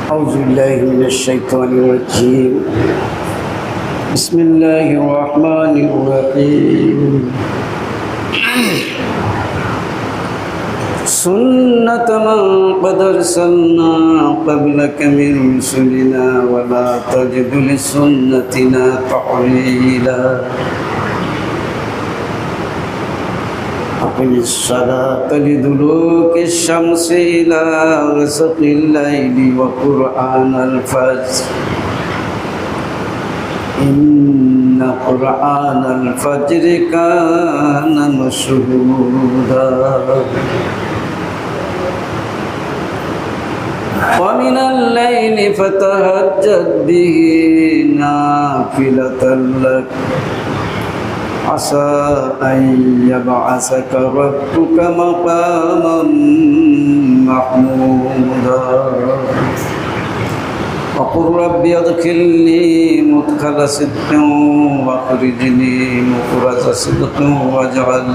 أعوذ بالله من الشيطان الرجيم بسم الله الرحمن الرحيم سنة من قد أرسلنا قبلك من رسلنا ولا تجد لسنتنا تحويلا أقم الصلاة لدلوك الشمس إلى غسق الليل وقرآن الفجر إن قرآن الفجر كان مشهودا ومن الليل فتهجد به نافلة لك عسى أن يبعثك ربك مقاما محمودا وقل رب ادخلني مدخل صدق واخرجني مخرج صدق واجعل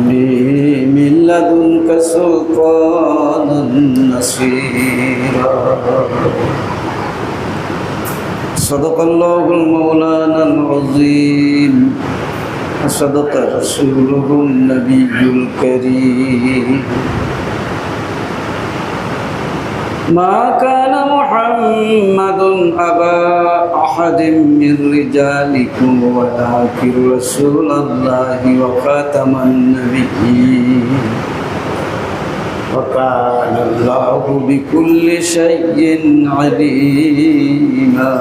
لي من لدنك سلطانا نصيرا صدق الله المولانا العظيم وصدق رسوله النبي الكريم ما كان محمد أبا أحد من رجالكم ولكن رسول الله وخاتم النبيين وكان الله بكل شيء عليما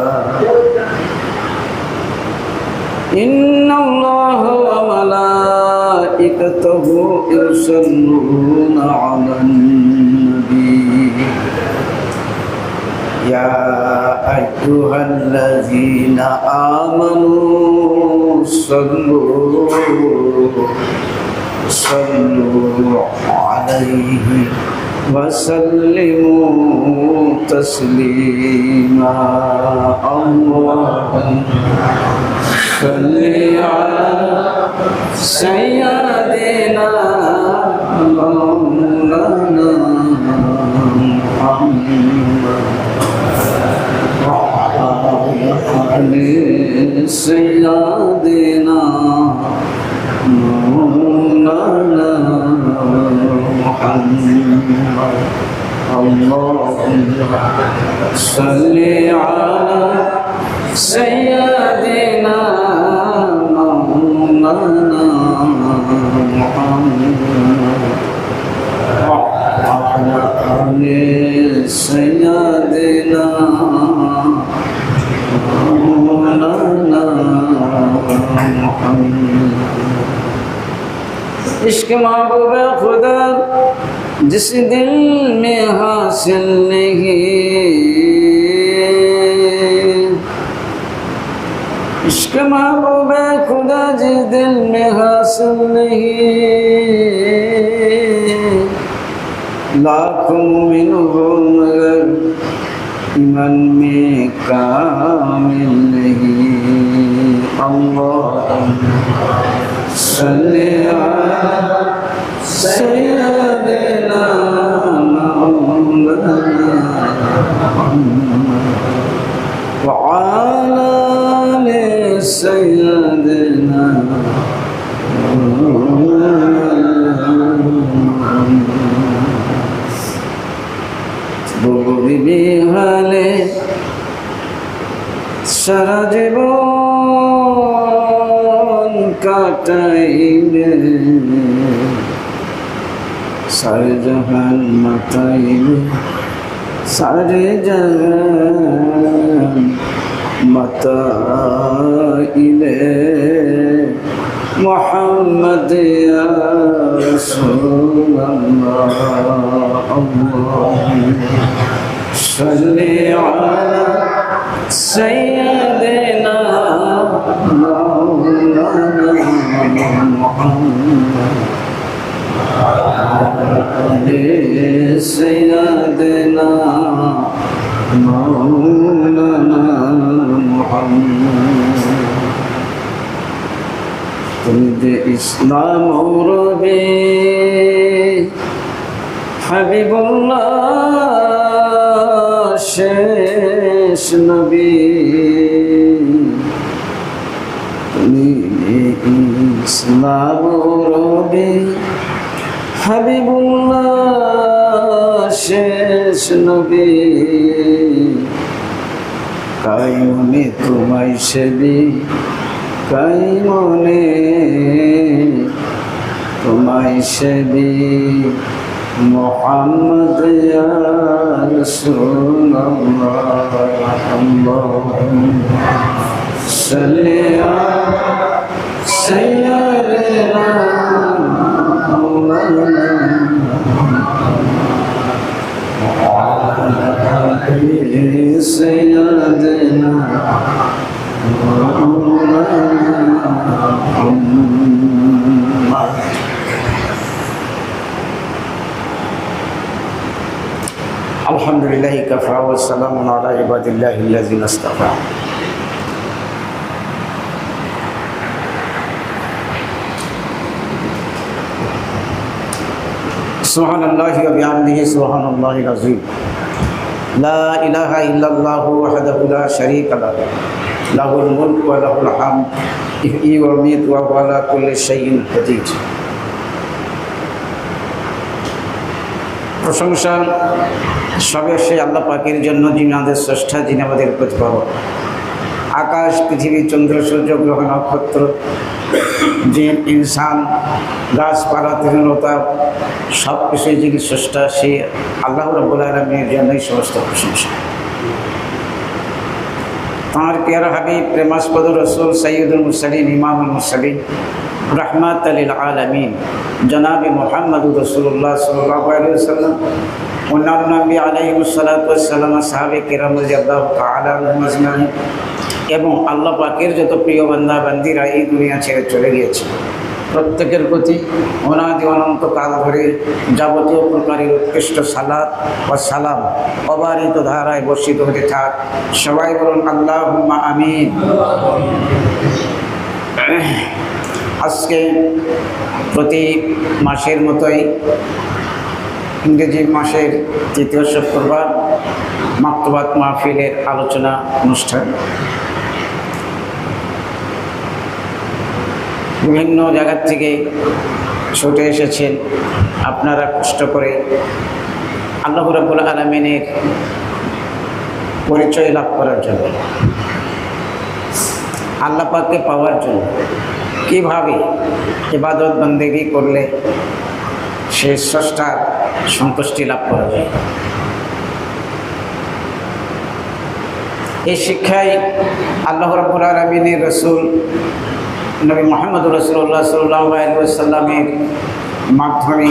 إن الله وملائكته يصلون على النبي يا أيها الذين آمنوا صلوا عليه وسلموا تسليما اللهم صل على سيدنا مولانا محمد وعلى سيدنا مولانا محمد اللهم صل على سيدنا مولانا محمد وعلى آل سيدنا مولانا محمد इश्क महबूब खुदा जिस दिल में हासिल नहीं इश्क महबूब खुदा जिस दिल में हासिल नहीं लाखों मोमिन हो मगर ईमान में कामिल नहीं अल्लाह सल्ले अला सय्यदना मौलाना व अला आलि सय्यदना বুবি হালে সারা জীবন কাটাইলে সারে জাহান মাতাইলে সারে জাহান মাতাইলে মুহাম্মদ ইয়া রাসূলুল্লাহ আল্লাহুম্মা সাল্লি আলা সাইয়্যিদিনা মাওলানা মুহাম্মদ আলি সাইয়্যিদিনা মাওলানা মুহাম্মদ তুমি যে ইসলাম রবে হাবিবুল্লাহ শেষ নবী তুমি ইসলাম রবি হাবিবুল্লাহ শেষ নবী কাই মনে তোমায় সেবি কাই মনে তোমায় সেবি মুহাম্মদ ইয়া রাসূলুল্লাহ আল্লাহুম্মা সাল্লি আলা সাইয়্যিদিনা মাওলানা سيدنا الحمد لله كفى والسلام على عباد الله الذين اصطفى سبحان الله وبحمده سبحان الله العظيم لا إله إلا الله وحده لا شريك له له الملك وله الحمد يحيي ويميت وهو على كل شيء قدير প্রশংসা সবে সেই আল্লাহ পাকের জন্য যিনি আমাদের স্রষ্টা, যিনি আমাদের প্রতিপালক। আকাশ, পৃথিবী, চন্দ্র, সূর্য, গ্রহ, নক্ষত্র, জিন, ইনসান, গাছপালা, তৃণলতা সব কিছুই যিনি স্রষ্টা, সেই আল্লাহ রাব্বুল আলামিনের জন্যই সমস্ত প্রশংসা। তাঁর প্রিয় হাবিব প্রেমাস্পদ রসুল সৈয়দুল মুরসালিন ইমামুল মুরসালিন রাহমাত লিল আলামিন জনাবে মুহাম্মদুর রাসূলুল্লাহ সাল্লাল্লাহু আলাইহি ওয়াসাল্লাম, অন্যান্য নবী আলাইহিস সালাতু ওয়াস সালাম, সাহাবে কিরাম রাদিয়াল্লাহু তাআলা আনহুম আজমাইন এবং আল্লাহ পাকের যত প্রিয় বান্দা বান্দিরা এই দুনিয়া ছেড়ে চলে গিয়েছে, প্রত্যেকের প্রতি অনাদি অনন্তকাল ধরে যাবতীয় প্রকারের উৎকৃষ্ট সালাত ও সালাম অবারিত ধারায় বর্ষিত হতে থাক। সবাই বলুন আল্লাহুম্মা আমিন। আজকে প্রতি মাসের মতোই ইংরেজি মাসের তৃতীয় শুক্রবার মাকতুবাত মাহফিলের আলোচনা অনুষ্ঠান। বিভিন্ন জায়গার থেকে ছুটে এসেছেন আপনারা কষ্ট করে আল্লাহ রাব্বুল আলামিনের পরিচয় লাভ করার জন্য, আল্লাহ পাককে পাওয়ার জন্য, কীভাবে ইবাদত বন্দেগী করলে সে স্রষ্টার সন্তুষ্টি লাভ করা যায়। এই শিক্ষায় আল্লাহ রাব্বুল আলামিনের রসুল নবী মুহাম্মদুর রাসূলুল্লাহ সাল্লাল্লাহু আলাইহি ওয়াসাল্লামের মাধ্যমে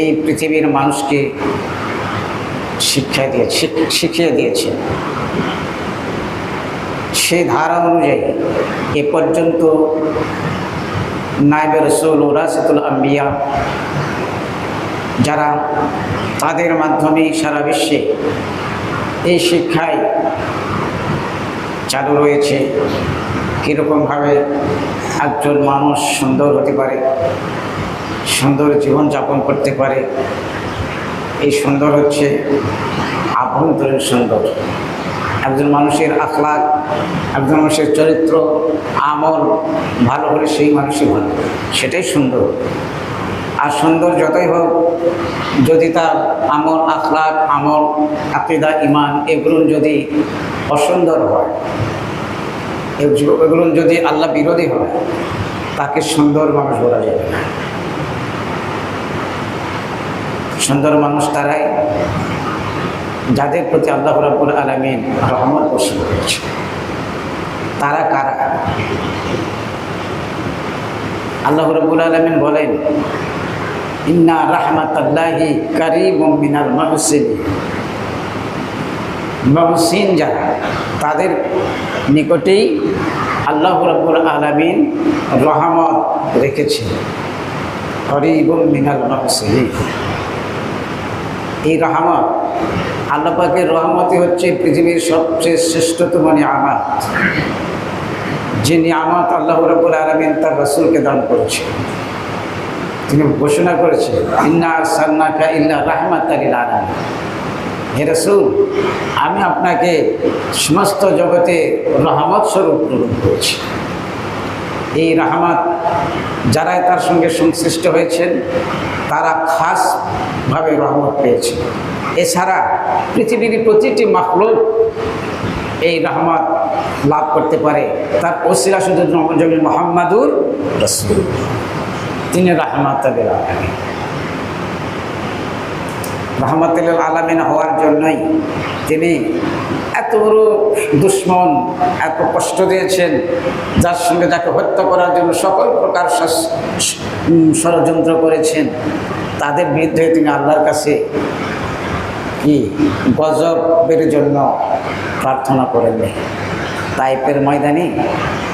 এই পৃথিবীর মানুষকে শিখিয়ে দিয়েছে। সেই ধারা অনুযায়ী এ পর্যন্ত নায়েবে রসুল ওয়ারাসাতুল আম্বিয়া যারা, তাদের মাধ্যমে সারা বিশ্বে এই শিক্ষায় চালু রয়েছে কীরকমভাবে একজন মানুষ সুন্দর হতে পারে, সুন্দর জীবনযাপন করতে পারে। এই সুন্দর হচ্ছে আভ্যন্তরীণ সুন্দর। একজন মানুষের আখলাক, একজন মানুষের চরিত্র, আমল ভালো হলে সেই মানুষই ভালো, সেটাই সুন্দর। আর সুন্দর যতই হোক, যদি তার আমল, আখলাক, আমল, আকীদা, ঈমান এগুলো যদি অসুন্দর হয়, এগুলো যদি আল্লাহ বিরোধী হয়, তাকে সুন্দর মানুষ বলা যাবে না। সুন্দর মানুষ তারাই যাদের প্রতি আল্লাহ রাব্বুল আলামিন রহমত বর্ষণ করেছে। তারা কারা? আল্লাহ রাব্বুল আলামিন বলেন, ইন্না রাহমাতাল্লাহি কারীবুম মিনাল মুহসিনিন। মুহসিন যারা, তাদের নিকটেই আল্লাহ রাব্বুল আলামিন রহমত রেখেছেন। কারীবুম মিনাল মুহসিনিন, এই রহমত, আল্লাহ পাকের রহমতই হচ্ছে পৃথিবীর সবচেয়ে শ্রেষ্ঠতম নিয়ামত। যে নিয়ামত আল্লাহ রাব্বুল আলামিন তার রাসূলকে দান করেছে। তিনি ঘোষণা করেছেন, ইন্না আরসালনাকা ইল্লা রাহমাতাল লিল আলামিন। হে রাসূল, আমি আপনাকে সমস্ত জগতে রহমত স্বরূপ প্রেরণ করেছি। এই রহমত যারা তার সঙ্গে সংশ্লিষ্ট হয়েছেন তারা খাসভাবে রহমত পেয়েছে। এছাড়া পৃথিবীর প্রতিটি মাখলুক এই রহমত লাভ করতে পারে। তার ওসিলা শুধু নবী মুহাম্মাদুর রাসূল, তিনি রাহমাতুল লিল আলামিন। রাহমাতুল লিল আলামিন হওয়ার জন্যই তিনি এত বড় দুশ্মন, এত কষ্ট দিয়েছেন, যার সঙ্গে যাকে হত্যা করার জন্য সকল প্রকার ষড়যন্ত্র করেছেন, তাদের বিরুদ্ধে তিনি আল্লাহর কাছে কি গজবের জন্য প্রার্থনা করেননি। তাইফের ময়দানে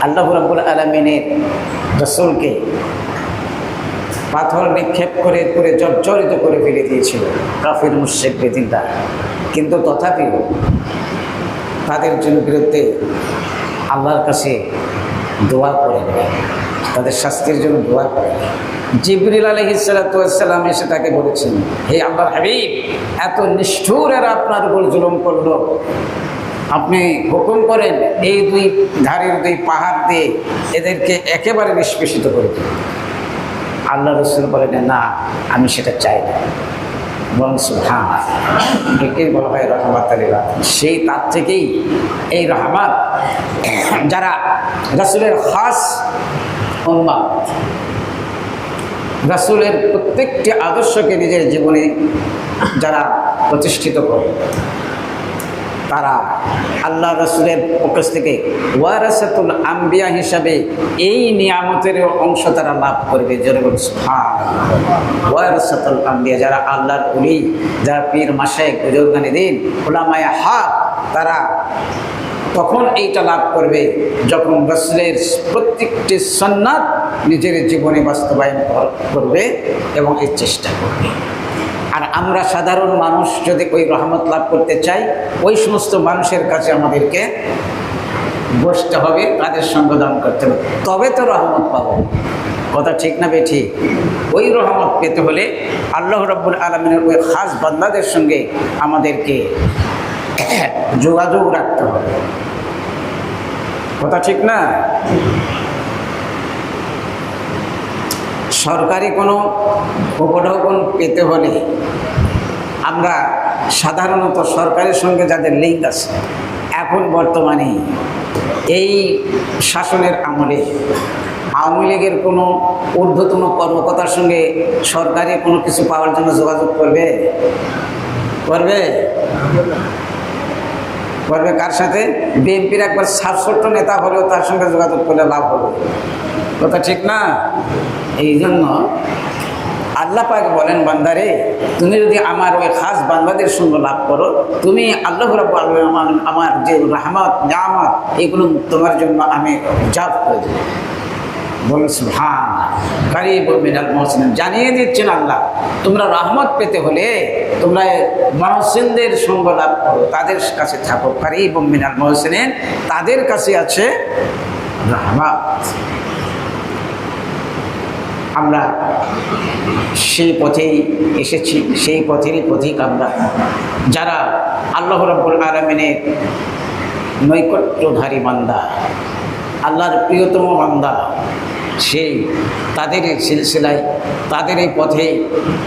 আল্লাহ রাব্বুল আলামিনের রাসূলকে পাথর নিক্ষেপ করে করে জর্জরিত করে ফেলে দিয়েছিল কাফির মুশরিক বেদিনরা। কিন্তু তথাপিও তাদের জন্য বিরুদ্ধে আল্লাহর কাছে দোয়া করেন, তাদের শাস্তির জন্য দোয়া করেন। জিবরিল আলাইহিস সালাতু ওয়াস সালাম এসে তাকে বলেছেন, হে আল্লাহর হাবিব, এত নিষ্ঠুর এরা আপনার উপর জুলুম করলো, আপনি হুকুম করেন এই দুই ধারের দুই পাহাড় দিয়ে এদেরকে একেবারে নিষ্পেষিত করে দিন। আল্লাহ রাসূল বলেন, না, আমি সেটা চাই না, বরং সুবহান, একেই বলা হয় রাহমাতুল লিল আলামিন। সেই তার থেকেই এই রহমত যারা রাসূলের খাস উম্মত, রাসূলের প্রত্যেকটি আদর্শকে নিজের জীবনে যারা প্রতিষ্ঠিত করে, তারা আল্লাহ রাসূলের পক্ষ থেকে ওয়ারাসাতুল আম্বিয়া হিসাবে এই নিয়ামতের অংশ তারা লাভ করবে। জোরে বলুন সুবহানাল্লাহ। ওয়ারাসাতুল আম্বিয়া, যারা আল্লাহর ওলি, যারা পীর মাশায়েখ বুজুর্গানিদ্দিন উলামায়ে হক, তারা তখন এইটা লাভ করবে যখন রাসূলের প্রত্যেকটি সুন্নাত নিজের জীবনে বাস্তবায়ন করবে এবং এই চেষ্টা করবে। আর আমরা সাধারণ মানুষ যদি ওই রহমত লাভ করতে চাই, ওই সমস্ত মানুষের কাছে আমাদেরকে বসতে হবে, তাদের সঙ্গ দান করতে হবে, তবে তো রহমত পাবো। কথা ঠিক না বেঠিক? ওই রহমত পেতে হলে আল্লাহ রাব্বুল আলামিনের ওই খাস বান্দাদের সঙ্গে আমাদেরকে যোগাযোগ রাখতে হবে। কথা ঠিক না? সরকারি কোনো উপঢৌকন পেতে হলে আমরা সাধারণত সরকারের সঙ্গে যাদের লিঙ্ক আছে, এখন বর্তমানে এই শাসনের আমলে আওয়ামী লীগের কোনো ঊর্ধ্বতন কর্মকর্তার সঙ্গে সরকারি কোনো কিছু পাওয়ার জন্য যোগাযোগ করবে? কার সাথে? বিএনপির একবার ছোট্ট নেতা হলেও তার সঙ্গে যোগাযোগ করলে লাভ হবে। কথা ঠিক না? এই জন্য আল্লাহ পাক বলেন, বান্দারে, তুমি যদি আমার ওই খাস বান্দাদের সঙ্গে লাভ করো, তুমি আল্লাহ রাব্বুল আলামিন আমার যে রহমত নিয়ামত এগুলো তোমার জন্য আমি জাপ করে দেব। বলুন সুবহান। কারীবুম মিনাল মুহসিনিন, জানিয়ে দিচ্ছেন আল্লাহ, তোমরা রহমত পেতে হলে তোমরা মুহসিনদের সঙ্গ লাভ করো, তাদের কাছে থাকো। কারীবুম মিনাল মুহসিনিন, তাদের কাছে আছে রহমত। আমরা সেই পথেই এসেছি, সেই পথেরই পথিক আমরা, যারা আল্লাহ রাব্বুল আলামিনের নৈকট্যধারী বান্দা, আল্লাহর প্রিয়তম বান্দা, সেই তাদের এই সিলসিলায়, তাদের এই পথে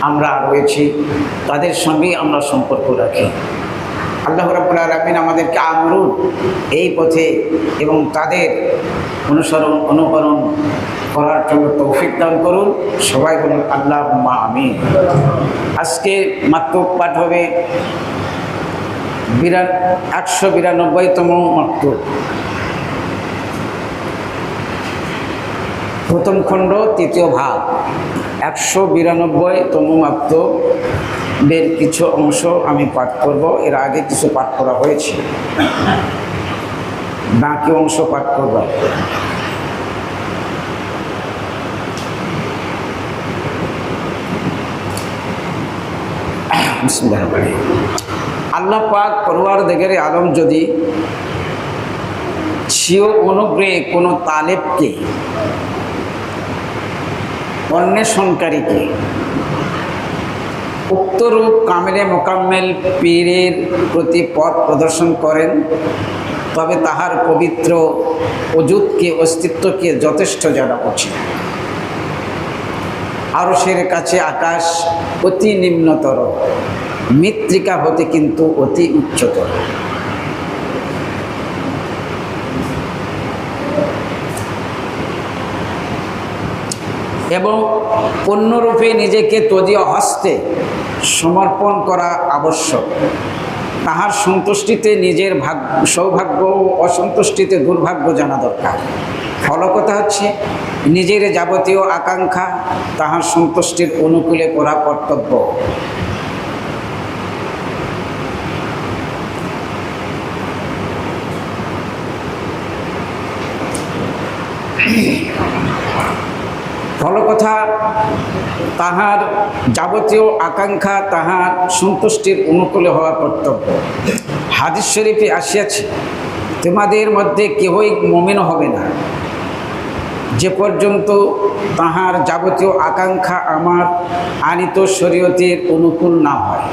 আমরা রয়েছি, তাদের সঙ্গেই আমরা সম্পর্ক রাখি। আল্লাহ রাব্বুল আলামিন আমাদেরকে আমরুন এই পথে এবং তাদের অনুকরণ করার জন্য তৌফিক দান করুন। সবাই বলুন আল্লাহুম্মা আমিন। আজকে মাত্র পাঠ হবে 192তম মাত্র, প্রথম খণ্ড, তৃতীয় ভাগ, 192তম মাত্র বের কিছু অংশ আমি পাঠ করব। এর আগে কিছু পাঠ করা হয়েছে, বাকি অংশ পাঠ করব। আল্লাহ পাক পরওয়ারদিগারে আলম যদি স্বীয় অনুগ্রহে কোনো তালেবকে অন্বেষণকারীকে। উক্তরূপ কামেলে মোকাম্মেল পীরের প্রতি পথ প্রদর্শন করেন, তবে তাহার পবিত্র অযুতকে অস্তিত্বকে যথেষ্ট জানা উচিত। আরশের কাছে আকাশ অতি নিম্নতর, মৃত্তিকা হতে কিন্তু অতি উচ্চতর। এবং পূর্ণরূপে নিজেকে তদীয় হস্তে সমর্পণ করা আবশ্যক। তাহার সন্তুষ্টিতে নিজের সৌভাগ্য ও অসন্তুষ্টিতে দুর্ভাগ্য জানা দরকার। ফলকথা হচ্ছে নিজের যাবতীয় আকাঙ্ক্ষা তাহার সন্তুষ্টির অনুকূলে করা কর্তব্য। ফলকথা তাহার যাবতীয় আকাঙ্ক্ষা তাহার সন্তুষ্টির অনুকূলে হওয়া কর্তব্য। হাদিস শরীফে আসিয়াছে, তোমাদের মধ্যে কেহই মুমিন হবে না যে পর্যন্ত তাহার যাবতীয় আকাঙ্ক্ষা আমার আনিত শরীয়তের অনুকূল না হয়।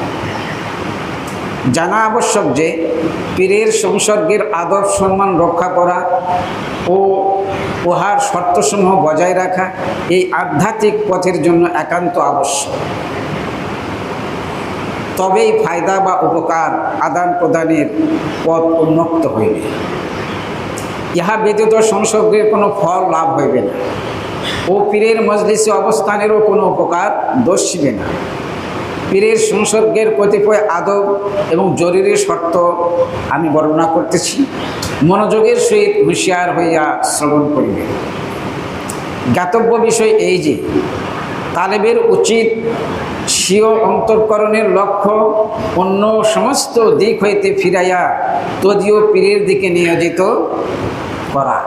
জানা আবশ্যক যে পীরের সংসর্গের আদর সম্মান রক্ষা করা ও উহার শর্তসমূহ বজায় রাখা এই আধ্যাত্মিক পথের জন্য একান্ত আবশ্যক। তবেই ফায়দা বা উপকার আদান প্রদানের পথ উন্মুক্ত হইবে। ইহা ব্যতীত সংসর্গের কোনো ফল লাভ হইবে না ও পীরের মজলিসে অবস্থানেরও কোনো উপকার দর্শিবে না। পীরের সংসর্গের কতিপয় আদব এবং জরুরি শর্ত আমি বর্ণনা করতেছি, মনোযোগের সহিত হুঁশিয়ার হইয়া শ্রবণ করিবে। জ্ঞাতব্য বিষয় এই যে তালেবের উচিত স্বীয় অন্তঃকরণের লক্ষ্য অন্য সমস্ত দিক হইতে ফিরাইয়া তদীয় পীরের দিকে নিয়োজিত করা।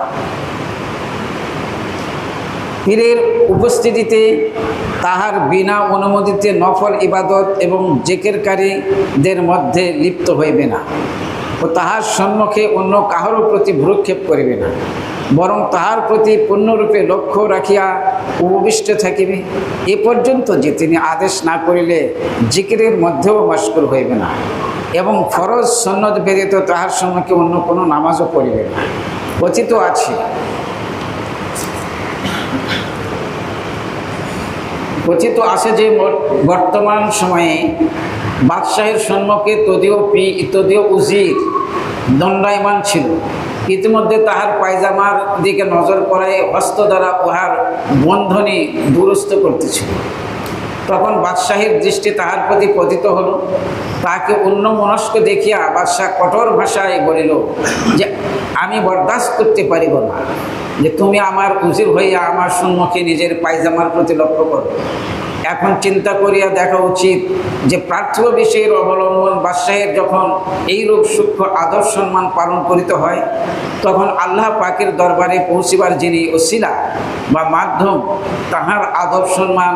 পীরের উপস্থিতিতে তাহার বিনা অনুমতিতে নফল ইবাদত এবং জিকিরকারীদের মধ্যে লিপ্ত হইবে না ও তাহার সম্মুখে অন্য কাহারও প্রতি ভ্রুক্ষেপ করিবে না, বরং তাহার প্রতি পূর্ণরূপে লক্ষ্য রাখিয়া উপবিষ্ট থাকিবে এ পর্যন্ত যে তিনি আদেশ না করিলে জিকিরের মধ্যেও মশগুল হইবে না এবং ফরজ সুন্নত ব্যতীত তাহার সম্মুখে অন্য কোনো নামাজও পড়িবে না। কথিত আছে, যে বর্তমান সময়ে বাদশাহের সম্মুখে তদীয় উজির দণ্ডায়মান ছিল। ইতিমধ্যে তাহার পায়জামার দিকে নজর পড়ায় হস্ত দ্বারা উহার বন্ধনী দুরস্ত করতেছিল। তখন বাদশাহের দৃষ্টি তাহার প্রতি পতিত হল। তাহাকে অন্যমনস্ক দেখিয়া বাদশাহ কঠোর ভাষায় বলিল যে আমি বরদাস্ত করতে পারিব না যে তুমি আমার উজির হইয়া আমার সম্মুখে নিজের পায়জামার প্রতি লক্ষ্য করো। এখন চিন্তা করিয়া দেখা উচিত যে পার্থিব বিষয়ের অবলম্বন বাদশাহের যখন এইরূপ সূক্ষ্ম আদর সম্মান পালন করিতে হয়, তখন আল্লাহ পাকের দরবারে পৌঁছিবার যিনি ওসিলা বা মাধ্যম, তাহার আদর সম্মান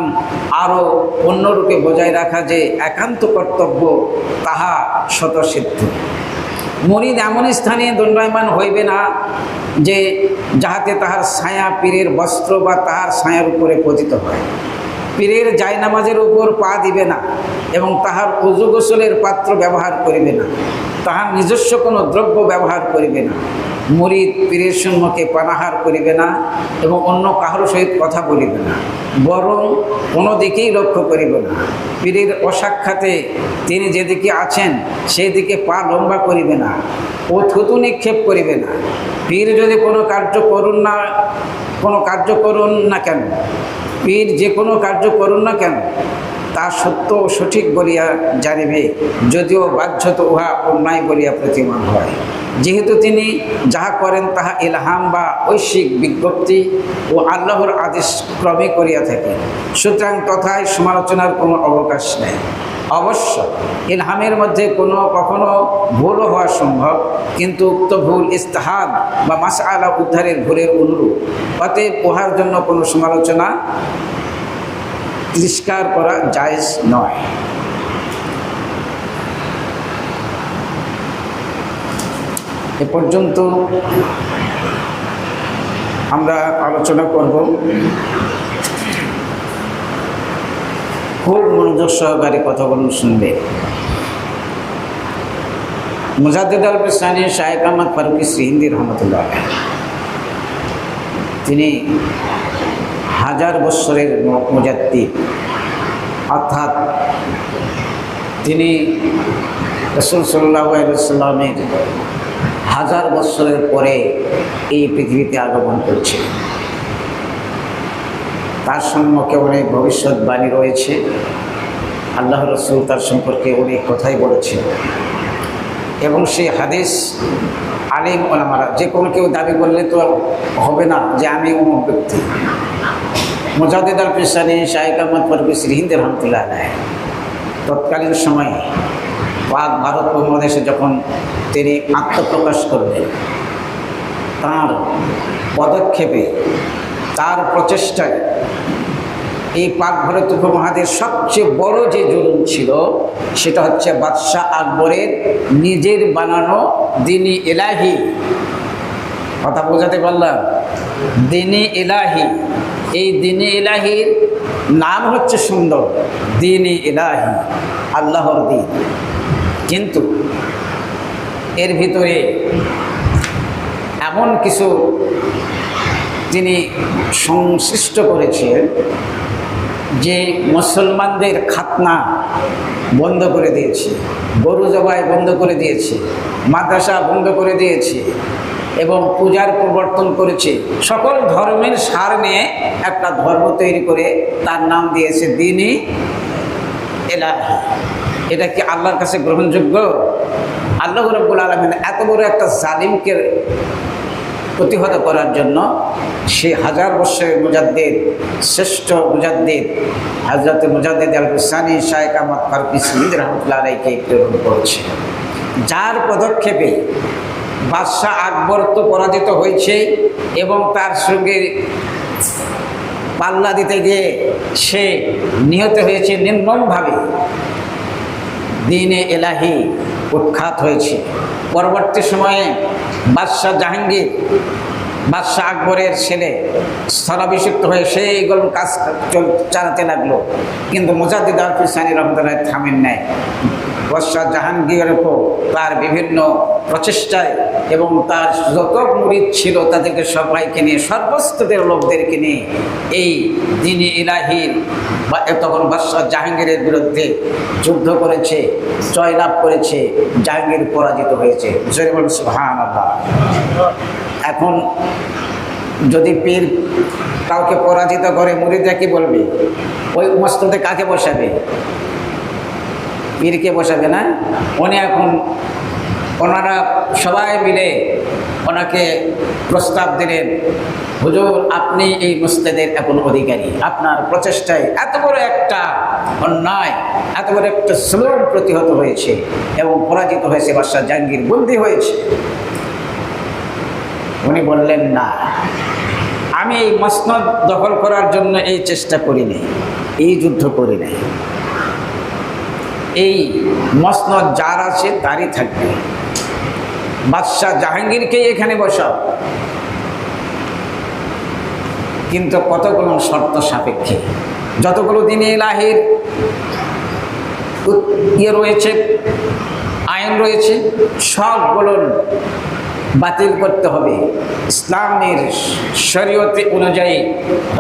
আরও অন্যরূপে বজায় রাখা যে একান্ত কর্তব্য, তাহা স্বতঃসিদ্ধ। মুরিদ এমন স্থানে দণ্ডায়মান হইবে না যে যাহাতে তাহার ছায়া পীরের বস্ত্র বা তাহার ছায়ার উপরে পতিত হয়। পীরের জায়নামাজের উপর পা দিবে না এবং তাহার ওযু গোসলের পাত্র ব্যবহার করিবে না। তাহার নিজস্ব কোনো দ্রব্য ব্যবহার করিবে না। মুরিদ পীরের সম্মুখে পানাহার করিবে না এবং অন্য কাহার সহিত কথা বলিবে না, বরং কোনো দিকেই লক্ষ্য করিবে না। পীরের অসাক্ষাতে তিনি যেদিকে আছেন সেই দিকে পা লম্বা করিবে না ও থুতু নিক্ষেপ করিবে না। পীর যদি কোনো কার্য করুন না কেন, পীর যে কোনো কার্য করুন না কেন তা সত্য ও সঠিক বলিয়া জানিবে, যদিও বাহ্যত উহা অন্যায় বলিয়া প্রতীয়মান হয়। যেহেতু তিনি যাহা করেন তাহা ইলহাম বা ঐশিক বিজ্ঞপ্তি ও আল্লাহর আদেশ ক্রমে করিয়া থাকেন, সুতরাং তথায় সমালোচনার কোনো অবকাশ নেই। অবশ্য ইলহামের মধ্যে কখনো ভুলও হওয়া সম্ভব, কিন্তু উক্ত ভুল ইস্তেহাদ বা মাসআলা উদ্ধারের ভুলের অনুরূপ। অতএব উহার জন্য কোনো সমালোচনা তিরস্কার করা জায়েজ নয়। এ পর্যন্ত আমরা আলোচনা করব খুব মনোযোগ সহকারে কথাগুলো শুনবে। মুজাদ্দিদ আল পিসানি শায়েখ আহমদ ফারুকী সিন্দি রহমতুল্লাহ, তিনি 1000 বৎসরের মুজাদ্দিদ, অর্থাৎ তিনি রাসূল সাল্লাল্লাহু আলাইহি ওয়াসাল্লামের 1000 বৎসরের পরে এই পৃথিবীতে আগমন করছে। তার সম্মুখে অনেক ভবিষ্যৎবাণী রয়েছে। আল্লাহ রসুল তার সম্পর্কে অনেক কথাই বলেছেন এবং সেই হাদিস আলিম ওলামারা, যে কোনো কেউ দাবি করলে তো হবে না যে আমি অমুক ব্যক্তি। মুজাদ্দিদ আল পিসানি শায়েখ আহমদ ফারুকী সিন্দি রহমতুল্লাহ আলাইহি তৎকালীন সময়ে পাক ভারত উপমহাদেশে যখন তিনি আত্মপ্রকাশ করলেন, তার পদক্ষেপে, তার প্রচেষ্টায় এই পাক ভারত উপমহাদেশ সবচেয়ে বড় যে জুলুম ছিল সেটা হচ্ছে বাদশাহ আকবরের নিজের বানানো দ্বীন-ই ইলাহি। কথা বোঝাতে পারলাম? দ্বীন-ই ইলাহি, এই দ্বীন-ই ইলাহির নাম হচ্ছে সুন্দর, দ্বীন-ই ইলাহি, আল্লাহর দ্বীন। কিন্তু এর ভিতরে এমন কিছু তিনি সংশ্লিষ্ট করেছেন যে মুসলমানদের খাতনা বন্ধ করে দিয়েছে, গরু জবাই বন্ধ করে দিয়েছে, মাদ্রাসা বন্ধ করে দিয়েছে এবং পূজার প্রবর্তন করেছে। সকল ধর্মের সার নিয়ে একটা ধর্ম তৈরি করে তার নাম দিয়েছে দ্বীন-ই ইলাহি। এটা কি আল্লাহর কাছে গ্রহণযোগ্য? আল্লাহ রাব্বুল আলামিন এত বড় একটা জালিমকে প্রতিহত করার জন্য সে 1000 বৎসরের মুজাদ্দিদ, শ্রেষ্ঠ মুজাদ্দিদ হযরত মুজাদ্দিদ আল পিসানি শায়েখ আহমদ ফারুকী সিন্দি রহমতুল্লাহ আলাইহিকে প্রেরণ করেছে, যার পদক্ষেপে বাদশাহ আকবর তো পরাজিত হয়েছে এবং তার সঙ্গে পাল্লা দিতে গিয়ে সে নিহত হয়েছে নির্মমভাবে। দ্বীন-ই ইলাহি উৎখাত হয়েছে। পরবর্তী সময়ে বাদশাহ জাহাঙ্গীর, বাদশাহ আকবরের ছেলে, স্থলাভিষিক্ত হয়ে সেইগুলো কাজ চালাতে লাগলো, কিন্তু মুজাদ্দিদ আল পিসানি রহমতুল্লাহ থামেন নাই। বাদশাহ জাহাঙ্গীরের উপর তার বিভিন্ন প্রচেষ্টায় এবং তার যত মুরিদ ছিল তাদেরকে সবাইকে নিয়ে, সর্বস্তরের লোকদেরকে নিয়ে এই দ্বীন-ই ইলাহির তখন বাদশাহ জাহাঙ্গীরের বিরুদ্ধে যুদ্ধ করেছে, জয়লাভ করেছে, জাহাঙ্গীর পরাজিত হয়েছে। সুবহানাল্লাহ। এখন যদি পীর কাউকে পরাজিত করে, মুরিদরা কি বলবে? ওই মস্তদে কাকে বসাবে? পীরকে বসাবে না? উনি এখন, ওনারা সবাই মিলে ওনাকে প্রস্তাব দিলেন, হুজুর আপনি এই মসজিদের এখন অধিকারী, আপনার প্রচেষ্টায় এত বড় একটা অন্যায়, এত বড় একটা জুলুম প্রতিহত হয়েছে এবং পরাজিত হয়েছে, বাদশাহ জাহাঙ্গীর বন্দী হয়েছে। উনি বললেন, না, আমি এই মসনদ দখল করার জন্য এই চেষ্টা করি নাই, এই যুদ্ধ করি নাই। এই মসনদ যার আছে তারই থাকবে, বাদশাহ জাহাঙ্গীরকে এখানে বসাও, কিন্তু কতগুলো শর্ত সাপেক্ষে। যতগুলো দ্বীন-ই ইলাহির রয়েছে, আইন রয়েছে, সবগুলো বাতিল করতে হবে। ইসলামের শরীয়তে অনুযায়ী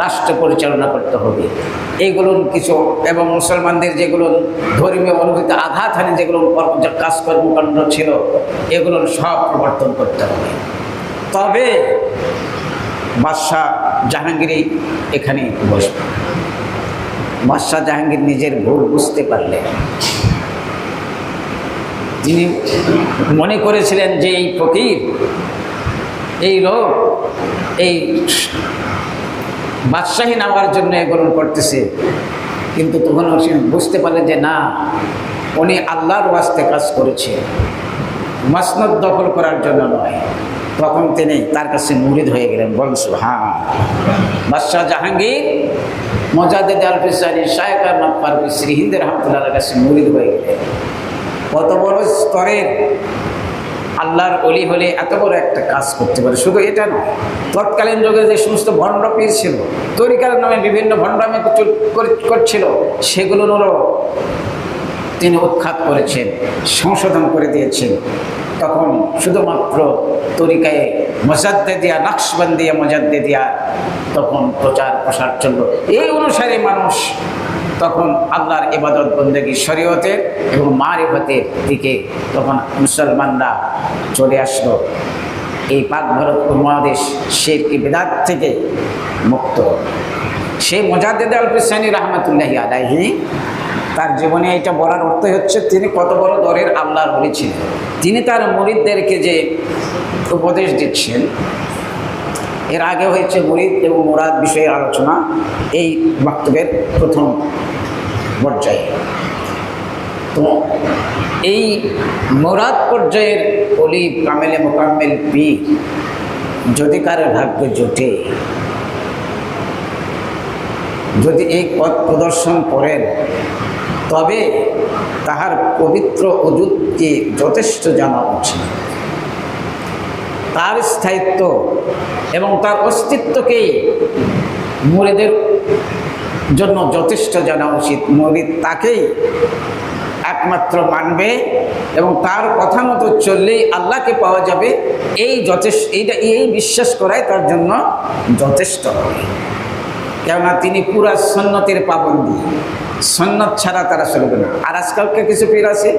রাষ্ট্র পরিচালনা করতে হবে। এইগুলোর কিছু, এবং মুসলমানদের যেগুলো ধর্মীয় অনুভূতি আঘাত হানি যেগুলো কাজকর্মকাণ্ড ছিল, এগুলোর সব প্রবর্তন করতে হবে। তবে বাদশাহ জাহাঙ্গীরই এখানে বসবে। বাদশাহ জাহাঙ্গীর নিজের ভুল বুঝতে পারলেন। তিনি মনে করেছিলেন যে এই ফকির, এই লোক এই বাদশাহী নেওয়ার জন্য এগুলো করতেছে, কিন্তু তখন বুঝতে পারলেন যে না, উনি আল্লাহর ওয়াস্তে কাজ করেছে, মসনদ দখল করার জন্য নয়। তখন তিনি তার কাছে মুরিদ হয়ে গেলেন। বলুন সুবহান। বাদশাহ জাহাঙ্গীর মুজাদ্দিদ আল পিসানি শায়েখ আহমদ ফারুকী সিন্দি রহমতুল্লাহ আলাইহির কাছে মুরিদ হয়ে গেলেন। কত বড় স্তরের আল্লাহর ওলি হলে এত বড় একটা কাজ করতে পারে। শুধু এটা নয়, তৎকালীন যুগে যে সমস্ত ভণ্ড পীর ছিল, তরিকার নামে বিভিন্ন ভণ্ডামি করছিল, সেগুলোরও তিনি উৎখাত করেছেন, সংশোধন করে দিয়েছেন। তখন শুধুমাত্র তরিকায় মোজাদ্দেদিয়া, নকশবন্দিয়া মোজাদ্দেদিয়া তখন প্রচার প্রসার চলল। এই অনুসারে মানুষ তখন আল্লাহর ইবাদত বন্দেগী, শরীয়তের এবং মারিফতের দিকে তখন মুসলমানরা চলে আসলো। এই পাক ভারত উপমহাদেশ শিরক বিদআত থেকে মুক্ত। সেই মোজাদ্দেদ আল হুসাইনি রহমতুল্লাহি আলাইহি তার জীবনে এটা বলার অর্থ হচ্ছে তিনি কত বড় দরের আল্লাহর ওলি ছিলেন। তিনি তার মুরিদদেরকে যে উপদেশ দিচ্ছেন, এর আগে হয়েছে মুরিদ এবং মুরাদ বিষয়ে আলোচনা এই বক্তব্যের প্রথম পর্যায়ে। তো এই মুরাদ পর্যায়ের ওলি কামেলে মোকাম্মেল পীর যদি কারো ভাগ্যে জোটে, যদি এই পথ প্রদর্শন করেন, তবে তাহার পবিত্র অযুতকে যথেষ্ট জানা উচিত। তার স্থায়িত্ব এবং তার অস্তিত্বকেই মুরিদের জন্য যথেষ্ট জানা উচিত। মুরিদ তাকেই একমাত্র মানবে এবং তার কথা মতো চললেই আল্লাহকে পাওয়া যাবে, এই বিশ্বাস করাই তার জন্য যথেষ্ট হবে। কেননা তিনি পুরা সুন্নতের পাবন্দি, সুন্নত ছাড়া তারা চলবে না। আর আজকালকার কিছু পীর আছে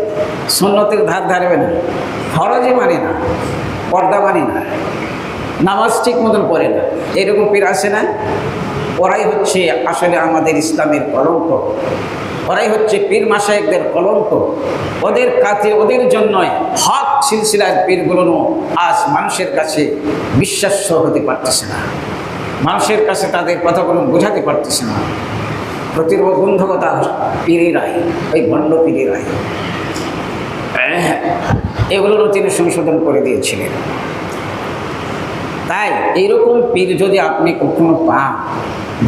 সুন্নতের ধার ধারবে না, ফরজই মানে না, পর্দা মানে না, নামাজ ঠিক মতন পড়ে না, এরকম পীর আসে না? ওরাই হচ্ছে আসলে আমাদের ইসলামের কলঙ্ক, ওরাই হচ্ছে পীর মাশায়েখদের কলঙ্ক। ওদের কাছে, ওদের জন্যই হক সিলসিলার পীরগুলো আজ মানুষের কাছে বিশ্বাস্য হতে পারতেছে না, মানুষের কাছে তাদের কথাগুলো বোঝাতে পারতেছে না। প্রতিবন্ধকতা পীরেরাই, ওই ভণ্ড পীরেরাই, এগুলোরও তিনি সংশোধন করে দিয়েছিলেন। তাই এইরকম পীর যদি আপনি কখনো পান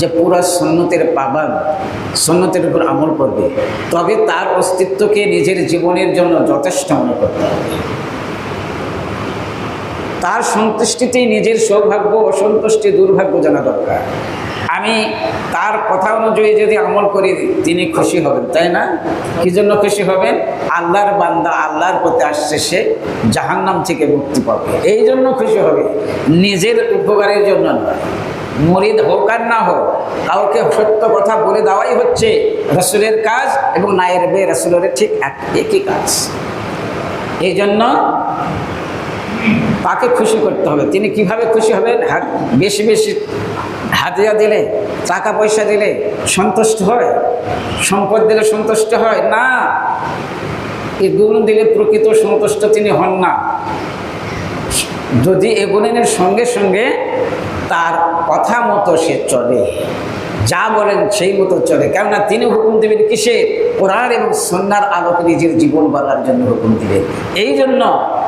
যে পুরা সুন্নতের পাবান, সুন্নতের উপর আমল করবে, তবে তার অস্তিত্বকে নিজের জীবনের জন্য যথেষ্ট মনে করতে হবে। তার সন্তুষ্টিতেই নিজের সৌভাগ্য, অসন্তুষ্টি, দুর্ভাগ্য জানা দরকার। আমি তার কথা অনুযায়ী যদি আমল করি তিনি খুশি হবেন, তাই না? কি জন্য খুশি হবেন? আল্লাহর বান্দা আল্লাহর পথে আসছে, সে জাহান্নাম থেকে মুক্তি পাবে, এই জন্য খুশি হবে, নিজের উপকারের জন্য নয়। মুরিদ হোক আর না হোক, কাউকে সত্য কথা বলে দেওয়াই হচ্ছে রাসূলের কাজ এবং নায়েবে রাসূলের ঠিক একই কাজ। এই জন্য তাকে খুশি করতে হবে। তিনি কিভাবে খুশি হবেন? বেশি বেশি হাদিয়া দিলে, টাকা পয়সা দিলে সন্তুষ্ট হয়, সম্পদ দিলে সন্তুষ্ট হয় না, এগুলো দিলে প্রকৃত সন্তুষ্ট তিনি হন না। যদি এগুলোর সঙ্গে সঙ্গে তার কথা মতো সে চলে, যা বলেন সেই মতো চলে, কেননা তিনি হুকুম দেবেন কিসে? কোরআন এবং সুন্নাহর আলোকে নিজের জীবন গড়ার জন্য হুকুম দিবেন। এই জন্য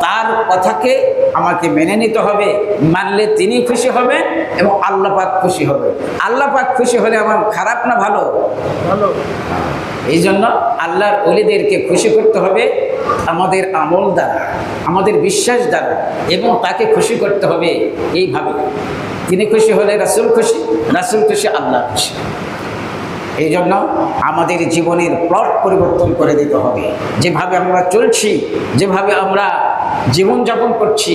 তার কথাকে আমাকে মেনে নিতে হবে, মানলে তিনি খুশি হবেন এবং আল্লাহ পাক খুশি হবে। আল্লাহ পাক খুশি হলে আমার খারাপ না ভালো? ভালো। এই জন্য আল্লাহর ওলিদেরকে খুশি করতে হবে আমাদের আমল দ্বারা, আমাদের বিশ্বাস দ্বারা, এবং তাকে খুশি করতে হবে এইভাবে। তিনি খুশি হলে রাসূল খুশি, রাসূল খুশি আল্লাহ খুশি। এই জন্য আমাদের জীবনের প্লট পরিবর্তন করে দিতে হবে। যেভাবে আমরা চলছি, যেভাবে আমরা জীবনযাপন করছি,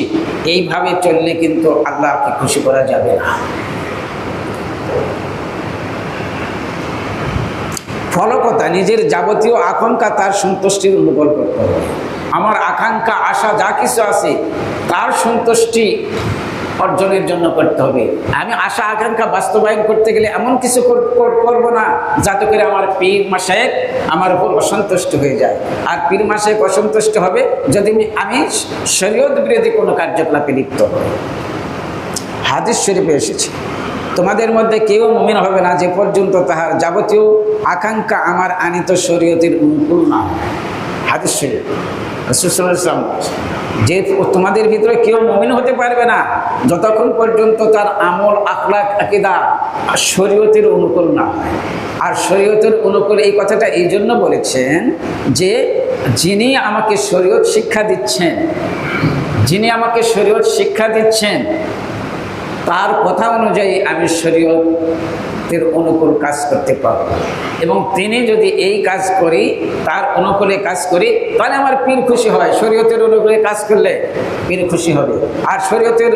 এইভাবে চললে কিন্তু আল্লাহকে খুশি করা যাবে না। ফলকতা নিজের যাবতীয় আকাঙ্ক্ষা তার সন্তুষ্টির অনুকূল করতে হবে। আমার আকাঙ্ক্ষা, আশা যা কিছু আছে তার সন্তুষ্টি অর্জনের জন্য করতে হবে। আমি আশা আকাঙ্ক্ষা বাস্তবায়ন করতে গেলে এমন কিছু করব না যাতে করে আমার পীর মাশায়েখ আমার উপর অসন্তুষ্ট হয়ে যায়। আর পীর মাশায়েখ অসন্তুষ্ট হবে যদি আমি শরীয়ত বিরোধী কোনো কার্যকলাপে লিপ্ত হই। হাদিস শরীফে এসেছে, তোমাদের মধ্যে কেউ মুমিন হবে না যে পর্যন্ত তাহার যাবতীয় আকাঙ্ক্ষা আমার আনিত শরীয়তের অনুকূল না হয়। হাদিস শরীফ রাসূল সাল্লাল্লাহু আলাইহি ওয়াসাল্লাম, যে তোমাদের ভিতরে কেউ মুমিন হতে পারবে না যতক্ষণ পর্যন্ত তার আমল, আখলাক, আকীদা শরীয়তের অনুকূল না হয়। আর শরীয়তের অনুকূল এই কথাটা এই জন্য বলেছেন যে যিনি আমাকে শরীয়ত শিক্ষা দিচ্ছেন, যিনি আমাকে শরীয়ত শিক্ষা দিচ্ছেন তার কথা অনুযায়ী আমি শরীয়তের অনুকূল কাজ করতে পারব, এবং তিনি যদি এই কাজ করি, তার অনুকূলে কাজ করি, তাহলে আমার পীর খুশি হয়। শরীয়তের অনুকূলে কাজ করলে পীর খুশি হবে, আর শরীয়তের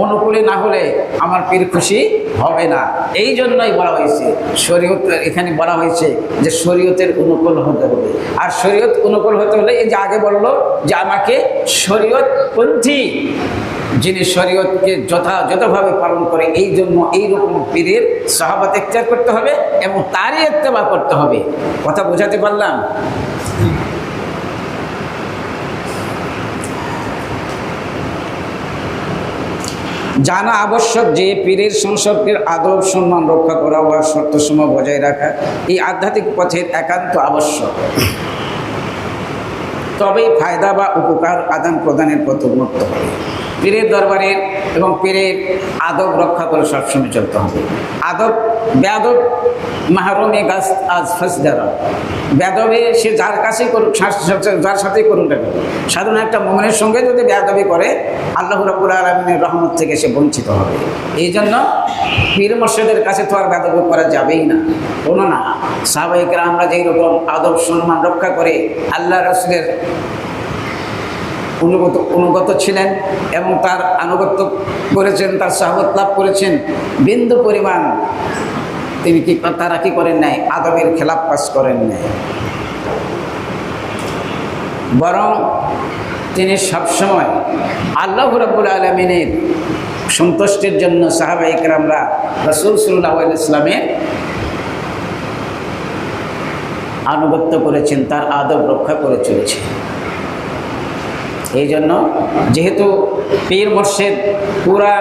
অনুকূলে না হলে আমার পীর খুশি হবে না। এই জন্যই বলা হয়েছে শরীয়ত, এখানে বলা হয়েছে যে শরীয়তের অনুকূল হতে হবে। আর শরীয়ত অনুকূল হতে হলে এই যে আগে বললো যে আমাকে শরীয়তপন্থী, যিনি শরীয়তকে যথাযথভাবে পালন করে, এই জন্য এইরকম পীরের সাহাবাত ইখতিয়ার করতে হবে এবং তারই ইত্তেবা করতে হবে। কথা বোঝাতে পারলাম? জানা আবশ্যক যে পীরের সংসর্গের আদব সম্মান রক্ষা করা ও শর্তসমূহ বজায় রাখা এই আধ্যাত্মিক পথের একান্ত আবশ্যক। তবেই ফায়দা বা উপকার আদান প্রদানের পথ উন্মুক্ত হবে। পীরের দরবারের এবং পীরের আদব রক্ষা করে সবসময় চলতে হবে। আদব বেয়াদব মাহরুমে গাছ আজ ফাসদারা, বেয়াদবে সে যার কাছেই করুক, যার সাথেই করুক না কেন, সাধারণ একটা মুমিনের সঙ্গে যদি বেয়াদবি করে আল্লাহ রাব্বুল আলামিনের রহমত থেকে সে বঞ্চিত হবে। এই জন্য পীর মুর্শিদের কাছে তো আর বেয়াদবি করা যাবেই না, কোনো না। সাহাবায়ে কেরামরা যেই রকম আদব সম্মান রক্ষা করে আল্লাহ রাসূলের অনুগত ছিলেন এবং তার আনুগত্য করেছেন, তার সাহাবত লাভ করেছেন, বিন্দু পরিমাণ তারা কি করেন নাই, আদবের খেলাপ কাজ করেন নাই, বরং তিনি সবসময় আল্লাহ রাব্বুল আলামিনের সন্তুষ্টির জন্য সাহাবায়ে কেরামরা রাসূল সাল্লাল্লাহু আলাইহি ওয়াসাল্লামের আনুগত্য করেছেন, তার আদব রক্ষা করে চলেছেন। এই জন্য যেহেতু পীর মুর্শিদ পুরা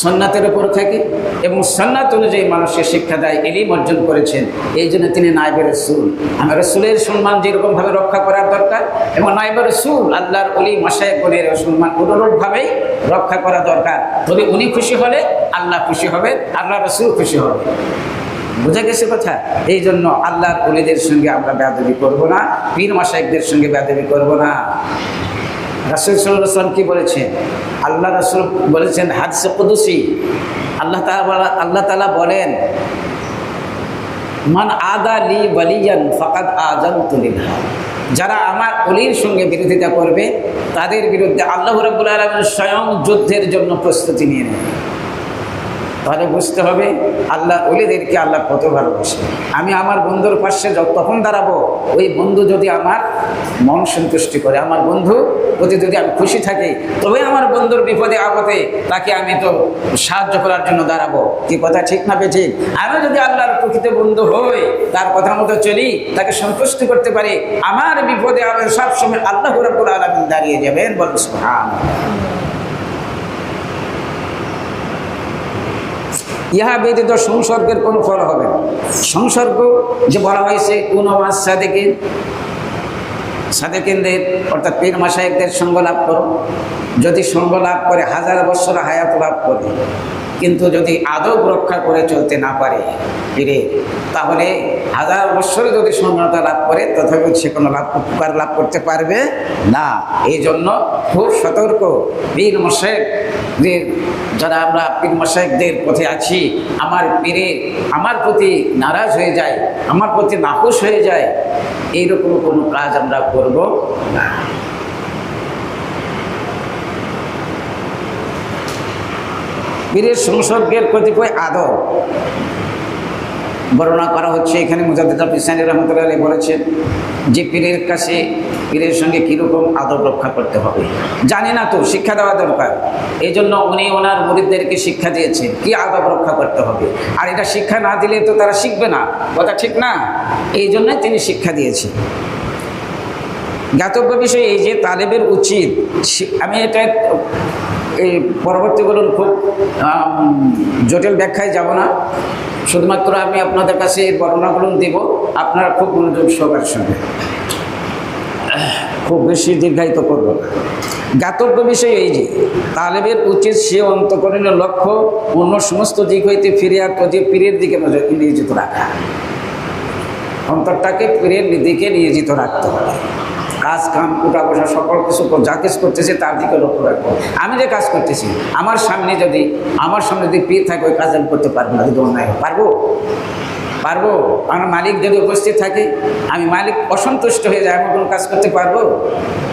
সুন্নাতের উপর থাকে এবং সুন্নাত অনুযায়ী মানুষকে শিক্ষা দেয়, ইলম অর্জন করেছেন, এই জন্য তিনি নায়েবে রাসূল। আমার রাসূলের সম্মান যেরকমভাবে রক্ষা করার দরকার এবং নায়েবে রাসূল আল্লাহর ওলি মাশায়েখগণের সম্মান অনুরূপভাবেই রক্ষা করা দরকার। তবে উনি খুশি হলে আল্লাহ খুশি হবে, আল্লাহ রাসূল খুশি হবে। বুঝা গেছে কথা? এই জন্য আল্লাহর ওলিদের সঙ্গে আমরা বেয়াদবি করব না, পীর মাশায়েখদের সঙ্গে বেয়াদবি করব না। রাসূল সাল্লাল্লাহু আলাইহি ওয়াসাল্লাম কি বলেছেন? আল্লাহ রাসূল বলেছেন হাদিসে কুদসি, আল্লাহ তাআলা বলেন, মান আদা লি ওয়ালিয়ান ফাকাদ আযানতু লিল্লাহ, যারা আমার ওলির সঙ্গে বিরোধিতা করবে তাদের বিরুদ্ধে আল্লাহ রাব্বুল আলামিন স্বয়ং যুদ্ধের জন্য প্রস্তুতি নিয়ে নেন। তাহলে বুঝতে হবে আল্লাহ ওলিদেরকে আল্লাহ কত ভালোবাসে। আমি আমার বন্ধুর পাশে তখন দাঁড়াবো ওই বন্ধু যদি আমার মন সন্তুষ্টি করে, আমার বন্ধু প্রতি যদি আমি খুশি থাকি, তবে আমার বন্ধুর বিপদে আপদে তাকে আমি তো সাহায্য করার জন্য দাঁড়াবো। কি কথা ঠিক না বেঠিক? আমি যদি আল্লাহর প্রকৃত বন্ধু হই, তার কথা মতো চলি, তাকে সন্তুষ্টি করতে পারি, আমার বিপদে আমি সবসময় আল্লাহ রাব্বুল আলামিন দাঁড়িয়ে যাবেন। বলুন সুবহানাল্লাহ। ইহা ব্যতীত সংসর্গের কোনো ফল হবে না। সংসর্গ যে বলা হয়েছে কোন সাদেকিনদের অর্থাৎ পীর মাশায়েখদের সঙ্গ লাভ করো, যদি সঙ্গ লাভ করে 1000 বছর হায়াত লাভ করে, কিন্তু যদি আদব রক্ষা করে চলতে না পারে পীরে, তাহলে 1000 বছরে যদি সঙ্গতা লাভ করে তথাপি সে কোনো উপকার লাভ করতে পারবে না। এই জন্য খুব সতর্ক পীর মাশায়েখদের, যারা আমরা পীর মাশায়েখদের পথে আছি, আমার পীরে আমার প্রতি নারাজ হয়ে যায়, আমার প্রতি নাখুশ হয়ে যায়, এইরকম কোনো কাজ আমরা করব না। পীরের সংসর্গের কতিপয় আদব বর্ণনা করা হচ্ছে এখানে। মুজাদ্দিদ আল-ফিসানী রাহমাতুল্লাহ আলাইহি বলেছেন যে পীরের কাছে, পীরের সঙ্গে কীরকম আদব রক্ষা করতে হবে জানি না, তো শিক্ষা দেওয়া দরকার। এই জন্য উনি ওনার মুরিদদেরকে শিক্ষা দিয়েছেন কি আদব রক্ষা করতে হবে, আর এটা শিক্ষা না দিলে তো তারা শিখবে না। কথা ঠিক না? এই জন্যই তিনি শিক্ষা দিয়েছেন। জ্ঞাতব্য বিষয় এই যে তালেবের উচিত, আমি এটা এই পরবর্তীগুলোর খুব জটিল ব্যাখ্যায় যাব না, শুধুমাত্র আমি আপনাদের কাছে এই বর্ণনাগুলো দেব, আপনারা খুব মনোযোগ সহকারে শুনবেন, খুব বেশি দীর্ঘায়িত করব না। জ্ঞাতব্য বিষয় এই যে তালেবের উচিত সে অন্তঃকরণের লক্ষ্য অন্য সমস্ত দিক হইতে ফিরিয়া পীরের দিকে নিয়োজিত রাখা, অন্তরটাকে পীরের দিকে নিয়োজিত রাখতে হবে। কাজ কাম উঠা বসা সকল কিছু যা কিছু করতেছে তার দিকে লক্ষ্য রাখবো। আমি যে কাজ করতেছি আমার সামনে যদি পীর থাকে ওই কাজ আমি করতে পারবো না, যদি অন্যায় পারবো আমার মালিক যদি উপস্থিত থাকে, আমি মালিক অসন্তুষ্ট হয়ে যায়, আমি কোনো কাজ করতে পারবো?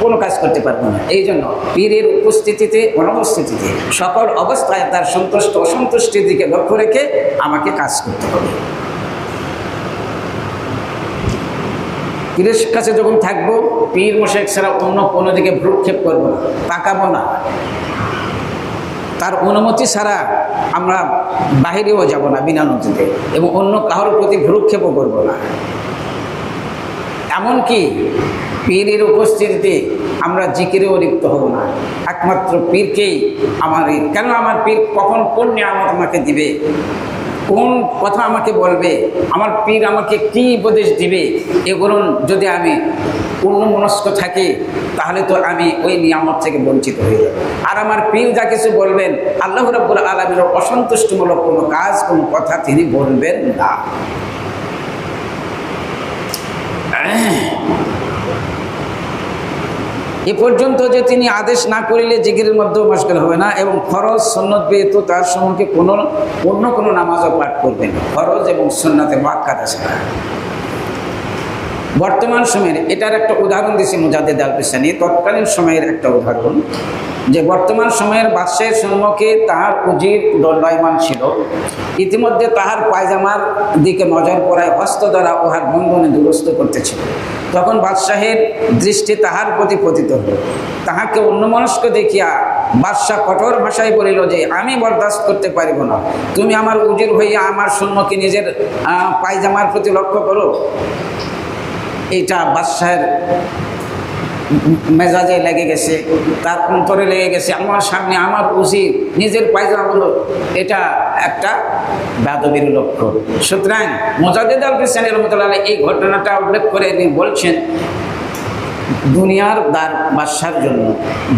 কোনো কাজ করতে পারবো না। এই জন্য পীরের উপস্থিতিতে অনুপস্থিতিতে সকল অবস্থায় তার সন্তুষ্ট অসন্তুষ্টির দিকে লক্ষ্য রেখে আমাকে কাজ করতে হবে। পীরের কাছে যখন থাকবো, পীর মশাইখ ছাড়া অন্য কোনো দিকে ভ্রুক্ষেপ করবো না, তাকাবো না। তার অনুমতি ছাড়া আমরা বাহিরেও যাব না বিনা অনুমতিতে, এবং অন্য কারোর প্রতি ভ্রুক্ষেপও করব না। এমনকি পীরের উপস্থিতিতে আমরা জিকিরেও লিপ্ত হব না। একমাত্র পীরকেই কেন আমার পীর কখন কোন নিয়ামত আমাকে দিবে, কোন কথা আমাকে বলবে, আমার পীর আমাকে কী উপদেশ দিবে, এগুলো যদি আমি পূর্ণমনস্ক থাকি তাহলে তো আমি ওই নিয়ামত থেকে বঞ্চিত হয়ে যাব। আর আমার পীর যা কিছু বলবেন, আল্লাহ রাব্বুল আলামিনের অসন্তুষ্টমূলক কোনো কাজ কোনো কথা তিনি বলবেন না। এ পর্যন্ত যে তিনি আদেশ না করিলে জিকিরের মধ্যেও মশগুল হবে না, এবং ফরজ সুন্নত ব্যতীত তার সম্মুখে অন্য কোনো নামাজও পাঠ করবেন, ফরজ এবং সুন্নতে মুআক্কাদা ছাড়া। বর্তমান সময়ের এটার একটা উদাহরণ দিয়েছি মুজাদ্দিদ আল ফিসানি, তৎকালীন সময়ের একটা উদাহরণ, যে বর্তমান সময়ের বাদশাহের সম্মুখে তাহার উজির দণ্ডায়মান ছিল। ইতিমধ্যে তাহার পায়জামার দিকে নজর পড়ায় হস্ত দ্বারা উহার বন্ধনে দুরস্ত করতেছিল। তখন বাদশাহের দৃষ্টি তাহার প্রতি পতিত হল। তাহাকে অন্যমনস্ক দেখিয়া বাদশাহ কঠোর ভাষায় বলিল যে, আমি বরদাস্ত করতে পারিব না, তুমি আমার উজির হইয়া আমার সম্মুখে নিজের পায়জামার প্রতি লক্ষ্য করো। এইটা বাদশাহের মেজাজে লেগে গেছে, তার অন্তরে লেগে গেছে, আমার সামনে আমার উজির নিজের পায়জামা বলল, এটা একটা বেয়াদবির লক্ষ্য। সুতরাং মুজাদ্দিদ আল ফিসানি রাহমাতুল্লাহ এই ঘটনাটা উল্লেখ করে তিনি বলছেন, দুনিয়ার বাদশার জন্য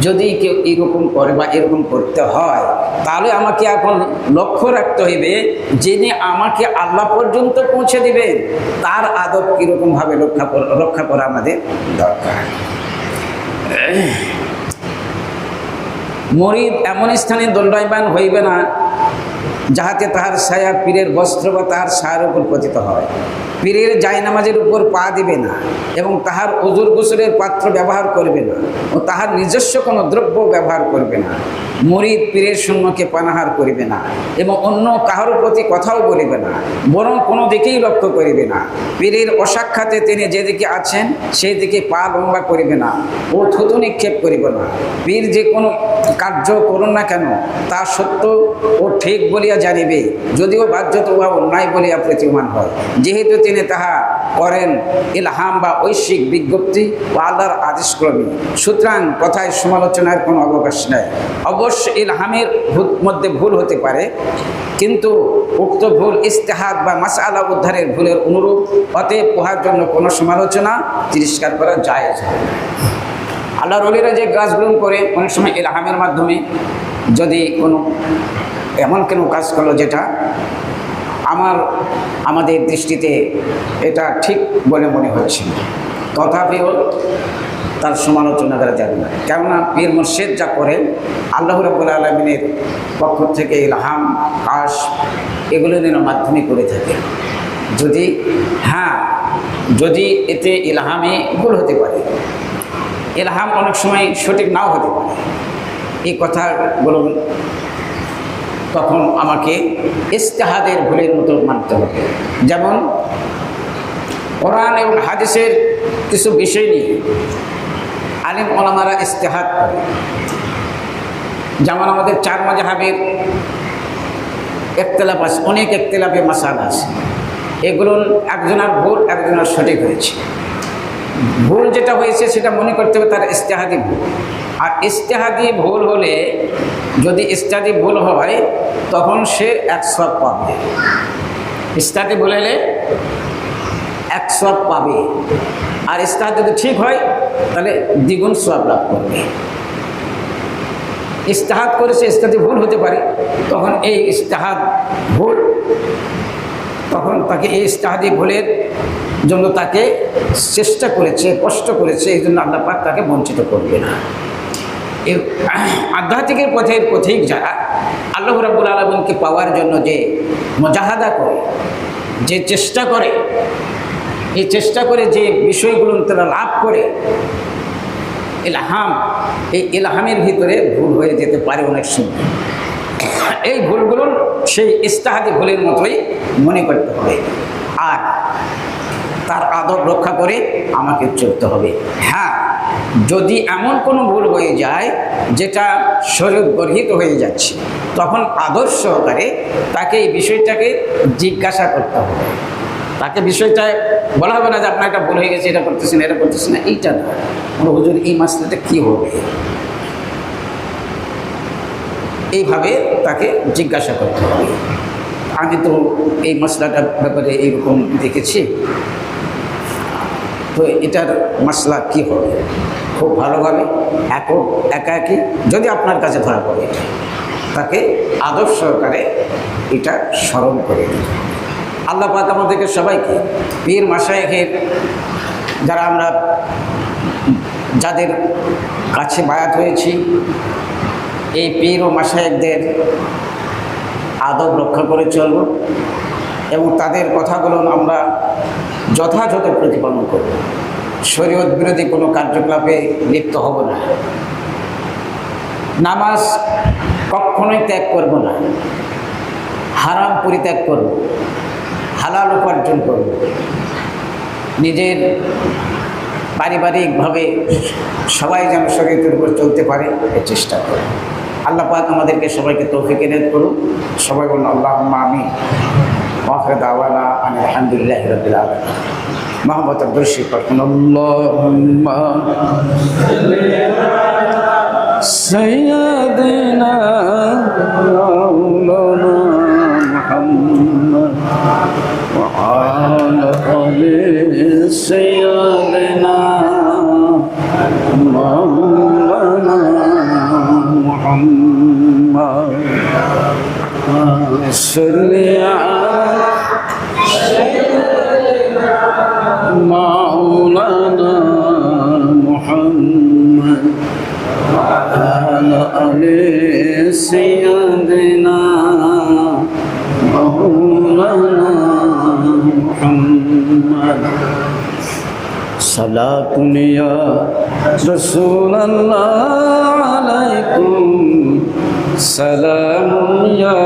যদি কেউ এরকম করে বা এরকম করতে হয়, তাহলে আমাকে এখন লক্ষ্য রাখতে হইবে যিনি আমাকে আল্লাহ পর্যন্ত পৌঁছে দিবেন তার আদব কীরকমভাবে রক্ষা করা আমাদের দরকার। মুরিদ এমন স্থানে দণ্ডায়মান হইবে না যাহাতে তাহার ছায়া পীরের বস্ত্র বা তাহার ছায়ার উপর পতিত হয়। পীরের জায়নামাজের উপর পা দিবে না, এবং তাহার ওজুর গোসলের পাত্র ব্যবহার করবে না, ও তাহার নিজস্ব কোনো দ্রব্য ব্যবহার করবে না। মুরিদ পীরের সম্মুখে পানাহার করিবে না, এবং অন্য কাহার প্রতি কথাও বলিবে না, বরং কোনো দিকেই লক্ষ্য করিবে না। পীরের অসাক্ষাতে তিনি যেদিকে আছেন সেই দিকে পা লম্বা করিবে না ও থুতু নিক্ষেপ করিবে না। পীর যে কোনো কার্য করুন না কেন তা সত্য ও ঠিক বলিয়া জানিবে, যদিও বাহ্যত উহা অন্যায় বলিয়া প্রতীয়মান হয়, যেহেতু তিনি তাহা করেন ইলহাম বা ঐশ্বিক বিজ্ঞপ্তি ও আল্লাহর আদেশক্রমে। সুতরাং কথায় সমালোচনার কোনো অবকাশ নাই। অবশ্য ইলহামের মধ্যে ভুল হতে পারে, কিন্তু উক্ত ভুল ইস্তেহাদ বা মাসআলা উদ্ধারের ভুলের অনুরূপ, অতএব উহার জন্য কোনো সমালোচনা তিরস্কার করা জায়েজ হয়। আল্লাহর ওলিরা যে কাজগুলো করে, অনেক সময় ইলহামের মাধ্যমে যদি এমন কোনো কাজ করলো যেটা আমাদের দৃষ্টিতে এটা ঠিক বলে মনে হচ্ছে, তথাপিও তার সমালোচনা করা যাবে না। কেননা পীর মুর্শিদ যা করে আল্লাহ রাব্বুল আলামিনের পক্ষ থেকে ইলহাম কাশ এগুলোর মাধ্যমে করে থাকে। যদি এতে ইলহামে ভুল হতে পারে, ইলহাম অনেক সময় সঠিক নাও হতে পারে, এই কথাগুলো তখন আমাকে ইজতিহাদের ভুলের মতো মানতে হবে। যেমন কোরআন এবং হাদিসের কিছু বিষয় নিয়ে আলিম ওলামারা ইজতিহাদ করে। যেমন আমাদের চার মাযহাবের ইখতিলাফ আছে, অনেক ইখতিলাফে মাসালা আছে, এগুলো একজনের ভুল একজনের সঠিক হয়েছে। ভুল যেটা হয়েছে সেটা মনে করতে হবে তার ইজতিহাদি ভুল। আর ইজতিহাদি ভুল হলে, যদি ইজতিহাদি ভুল হয় তখন সে 1 সওয়াব পাবে। ইজতিহাদি ভুল হলে 1 সওয়াব পাবে, আর ইজতিহাদ যদি ঠিক হয় তাহলে দ্বিগুণ সওয়াব লাভ করবে। ইজতিহাদ করেছে, ইজতিহাদি ভুল হতে পারে, তখন এই ইজতিহাদ ভুল, তখন তাকে এই ইজতিহাদি ভুলের জন্য তাকে চেষ্টা করেছে, কষ্ট করেছে, এই জন্য আল্লাহ পাক তাকে বঞ্চিত করবে না। এই আধ্যাত্মিকের পথিক যারা আল্লাহ রাব্বুল আলামিনকে পাওয়ার জন্য যে মুজাহাদা করে, যে চেষ্টা করে, এই চেষ্টা করে যে বিষয়গুলো তারা লাভ করে, এই ইলহামের ভিতরে ভুল হয়ে যেতে পারে অনেক সময়। এই ভুলগুলো সেই ইস্তাহাদি ভুলের মতোই মনে করতে হবে, আর তার আদব রক্ষা করে আমাকে চলতে হবে। হ্যাঁ, যদি এমন কোনো ভুল হয়ে যায় যেটা শরীয়ত গর্হিত হয়ে যাচ্ছে, তখন আদর্শ সহকারে তাকে এই বিষয়টাকে জিজ্ঞাসা করতে হবে। তাকে বিষয়টা বলা হবে না যে আপনার একটা ভুল হয়ে গেছে, এটা করতেছেন, এটা করতেছেন না, এইটা না, হুজুর এই মাসলাটা কী হবে, এইভাবে তাকে জিজ্ঞাসা করতে হবে। আমি তো এই মশলাটার ব্যাপারে এইরকম দেখেছি, তো এটার মশলা কী হবে, খুব ভালোভাবে একাকি যদি আপনার কাছে ধরা পড়ে, তাকে আদর্শ সহকারে এটা স্মরণ করে দিতে। আল্লাহ পাক আমাদেরকে সবাইকে পীর মাশায়েখের যারা আমরা যাদের কাছে বায়াত হয়েছি, এই পীর ও মাশায়েখদের আদব রক্ষা করে চলব এবং তাদের কথাগুলো আমরা যথাযথ প্রতিপালন করব। শরীয়ত বিরোধী কোনো কার্যকলাপে লিপ্ত হব না, নামাজ কখনোই ত্যাগ করব না, হারাম পরিত্যাগ করব, হালাল উপার্জন করব, নিজের পারিবারিকভাবে সবাই যেন শরীয়তের উপর চলতে পারে এর চেষ্টা করব। আল্লাহ পাক আমাদেরকে সবাইকে তৌফিক এনায়েত করুন। সবাই বলুন আল্লাহুম্মা আমিন। ওয়া আখিরু দাওয়ানা আলহামদুলিল্লাহি রাব্বিল আলামিন। মুহাম্মদ দরুদ পড়ুন। আল্লাহুম্মা সাইয়্যিদিনা মাওলানা মুহাম্মদ ওয়া আলা আলি সাইয়্যিদিনা মাওলানা محمد صل على مولانا محمد وعلى آل سيدنا مولانا محمد صلاة يا رسول الله عليكم سلام يا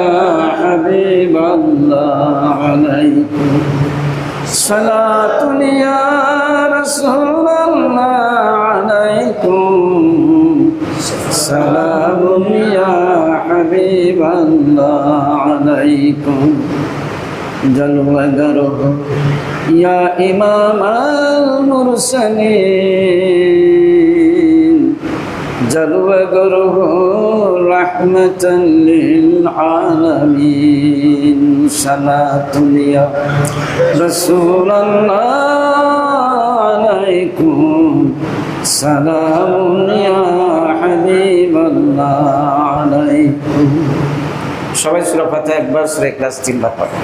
حبيب الله عليكم صلاة يا رسول الله عليكم سلام يا حبيب الله عليكم جلوہ گرو یا امام المرسلین جلوہ گرو رحمة للعالمین صلاة یا رسول اللہ علیکم سلام یا حبیب اللہ علیکم সবাই সূরা ফাতিহা একবার, সূরা ইখলাস 3 বার পড়ো।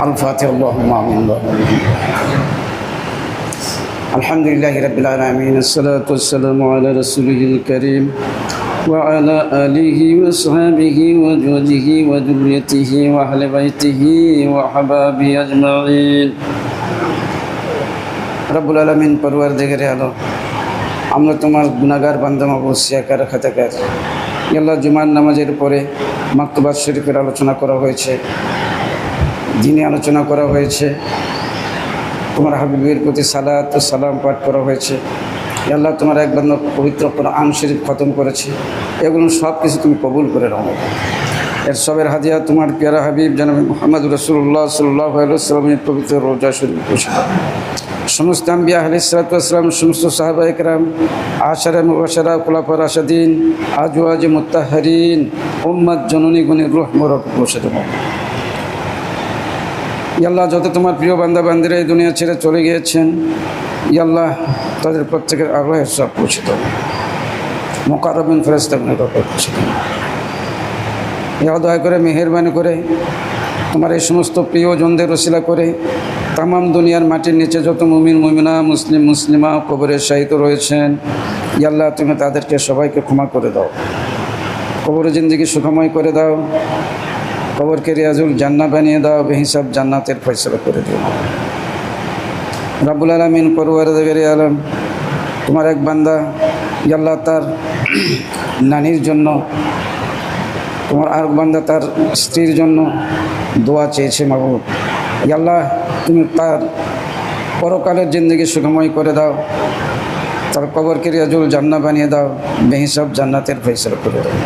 الفاتحة اللهم آمين. الحمد لله رب العالمين، الصلاة والسلام على رسوله الكريم وعلى آله وصحبه وجوده وذريته وأهل بيته وحبابه أجمعين. রব্বুল আলামিন পরওয়ারদিগারে আলম, আমরা তোমার গুনাহগার বান্দা মাবুদ সিয়াকার খাতাকার। আল্লাহ, জুমার নামাজের পরে মাকতুবাত শরীফের আলোচনা করা হয়েছে, দিনে আলোচনা করা হয়েছে, তোমার হাবিবের প্রতি সালাত ও সালাম পাঠ করা হয়েছে। আল্লাহ, তোমার একবার পবিত্র কোরআন শরীফ খতম করেছে, এগুলো সব কিছু তুমি কবুল করে নাও। এর সবের হাদিয়া তোমার প্যারা হাবিব জনাব মুহাম্মদ রাসূলুল্লাহ সাল্লাল্লাহু আলাইহি ওয়াসাল্লামের পবিত্র রওজা শরীফ বসে সমস্ত আম্বিয়া আলাইহিস সালাতু ওয়াস সালাম, সমস্ত সাহাবা একরাম, আশারে মুবাশশারা, খুলাফা রাশিদিন, আজওয়াজ মুত্তাহহারিন, উম্মত জননী গুণের রূহ মুবারক বসে দাও। আল্লাহ যত তোমার প্রিয় বান্দা বান্দিরা এই দুনিয়া ছেড়ে চলে গিয়েছেন আল্লাহ তাদের প্রত্যেকের আগ্রহের সব পৌঁছে দেব, মোকাররবিন ফেরেশতাগণের ব্যাপারে পৌঁছে দেব। দয়া করে মেহেরবানি করে তোমার এই সমস্ত প্রিয়জনদের ওসিলা করে তামাম দুনিয়ার মাটির নিচে যত মুমিন মুমিনা মুসলিম মুসলিমা কবরের শাহিত রয়েছেন আল্লাহ তুমি তাদেরকে সবাইকে ক্ষমা করে দাও, কবরের জিন্দেগি সুখময় করে দাও, কবরকে রিয়াজুল জান্নাত বানিয়ে দাও, বেহিসাব জান্নাতের ফয়সালা করে দিও। রব্বুল আলামিন পরওয়ারদিগারে আলম তোমার এক বান্দা আল্লাহ তার নানির জন্য, তোমার আর বান্দা তার স্ত্রীর জন্য দোয়া চেয়েছে মাবুদ। আল্লাহ তুমি তার পরকালের জিন্দেগি সুখময় করে দাও, তার কবরকে রিয়াজুল জান্নাত বানিয়ে দাও, বেহিসাব জান্নাতের ফয়সালা করে দাও।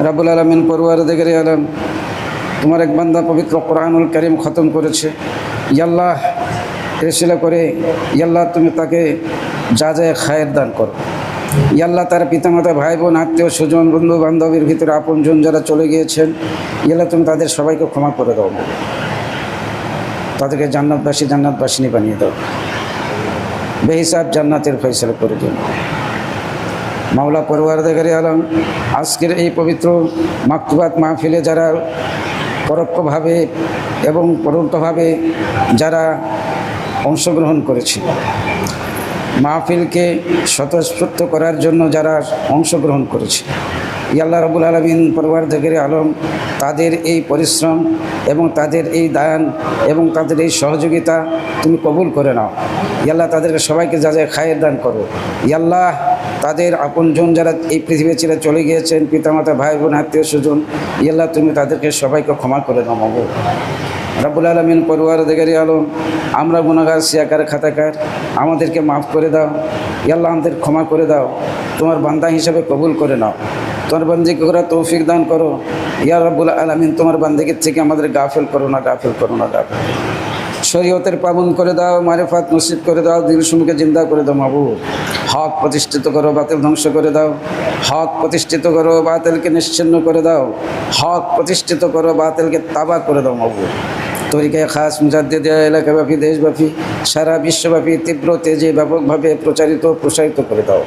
রব্বুল আলামিন পরওয়ারদিগারে আলম তোমার এক বান্দা পবিত্র কোরআনুল কারীম খতম করেছে আল্লাহ এসিলা করে আল্লাহ তুমি তাকে যা যা খায়ের দান করো। আল্লাহ তার পিতামাতা ভাই বোন আত্মীয় স্বজন বন্ধু বান্ধবের ভিতরে আপনজন যারা চলে গিয়েছেন আল্লাহ তুমি তাদের সবাইকে ক্ষমা করে দাও, তাদেরকে জান্নাতবাসিনী বানিয়ে দাও, বেহিসাব জান্নাতের ফয়সালা করে দিও। মাওলা পরওয়ারদিগারে আলম আজকের এই পবিত্র মাকতুবাত মাহফিলে যারা পরোক্ষভাবে এবং পরোক্ষভাবে যারা অংশগ্রহণ করেছে, মাহফিলকে স্বতঃস্ফূর্ত করার জন্য যারা অংশগ্রহণ করেছে আল্লাহ রাব্বুল আলামিন পরওয়ারদিগারে আলম তাদের এই পরিশ্রম এবং তাদের এই দান এবং তাদের এই সহযোগিতা তুমি কবুল করে নাও। আল্লাহ তাদেরকে সবাইকে যা যা খায়ের দান করো। আল্লাহ তাদের আপনজন যারা এই পৃথিবী ছেড়ে চলে গিয়েছেন, পিতামাতা ভাই বোন আত্মীয় স্বজন আল্লাহ তুমি তাদেরকে সবাইকে ক্ষমা করে দাও মাবুদ। রব্বুল আলামিন পরওয়ারদিগারে আলম আমরা গুনাহগার সিয়াকার খাতাকার, আমাদেরকে মাফ করে দাও আল্লাহ, আমাদের ক্ষমা করে দাও, তোমার বান্দা হিসাবে কবুল করে নাও, তোমার বান্দিকে করার তৌফিক দান করো ইয়া রব্বুল আলামিন। তোমার বান্দিকে থেকে আমাদের গাফিল করো না, গাফিল করো না, গাফিল শরীয়তের পাবন করে দাও, মারিফাত নসিব করে দাও, দিল সমূহকে জিন্দা করে দাও মাবুদ। হক প্রতিষ্ঠিত করো, বাতিল ধ্বংস করে দাও, হক প্রতিষ্ঠিত করো, বাতিলকে নিশ্চিহ্ন করে দাও, হক প্রতিষ্ঠিত করো, বাতিলকে তাবা করে দাও মাবুদ। তরিকায় খাস মুজাদ্দিদ এলাকাব্যাপী দেশব্যাপী সারা বিশ্বব্যাপী তীব্র তেজে ব্যাপকভাবে প্রসারিত করে দাও।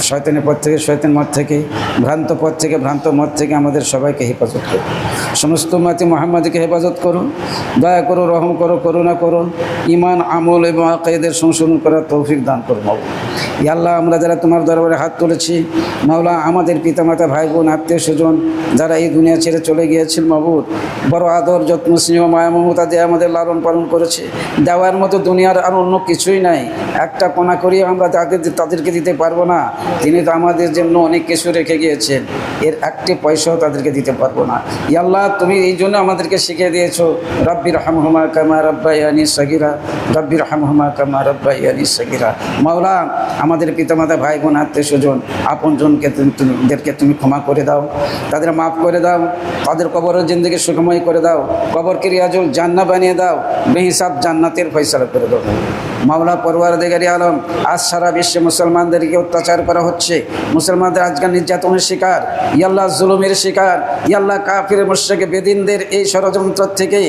শয়তানের পথ থেকে, শয়তান মত থেকে, ভ্রান্ত পথ থেকে, ভ্রান্ত মত থেকে আমাদের সবাইকে হেফাজত করো। সমস্ত উম্মতে মুহাম্মাদীকে হেফাজত করো, দয়া করো, রহম করো, করুণা করো, ঈমান আমল এবং আকীদার সংশোধন করার তৌফিক দান করো মাওলা। ইয়া আল্লাহ আমরা যারা তোমার দরবারে হাত তুলেছি মাওলা, আমাদের পিতামাতা ভাই বোন আত্মীয় স্বজন যারা এই দুনিয়া ছেড়ে চলে গিয়েছিল মাবুদ, বড় আদর যত্ন স্নেহ মায়া মমতা দিয়ে আমাদের লালন পালন করেছে, দেওয়ার মতো দুনিয়ার আর অন্য কিছুই নাই, একটা কোনা করি আমরা তাদেরকে দিতে পারবো না। তিনি তো আমাদের জন্য অনেক কিছু রেখে গিয়েছেন, এর একটি পয়সাও তাদেরকে দিতে পারবো না। ইয়া আল্লাহ তুমি এই জন্য আমাদেরকে শিখিয়ে দিয়েছো রাব্বির হামহুমা কামা রাব্বায়ানি সগীরা, রাব্বির হামহুমা কামা রাব্বায়ানি সগীরা। মাওলা আমাদের পিতামাতা ভাই বোন আত্মীয় স্বজন আপনজনকে তুমি ক্ষমা করে দাও, তাদের মাফ করে দাও, তাদের কবরের জিন্দেগি সুখময় করে দাও, কবরকে রিয়াজুল জান্নাত বানিয়ে দাও, বেহিসাব জান্নাতের ফয়সালা করে দাও। মাওলা পরওয়ারদিগারে আলম আজ সারা বিশ্বে মুসলমানদেরকে অত্যাচার করা হচ্ছে, মুসলমানদের আজকাল নির্যাতনের শিকার, ইয়াল্লাহ জুলুমের শিকার, ইয়াল্লাহ কাফির মুশরিক বেদিনদের এই ষড়যন্ত্র থেকে,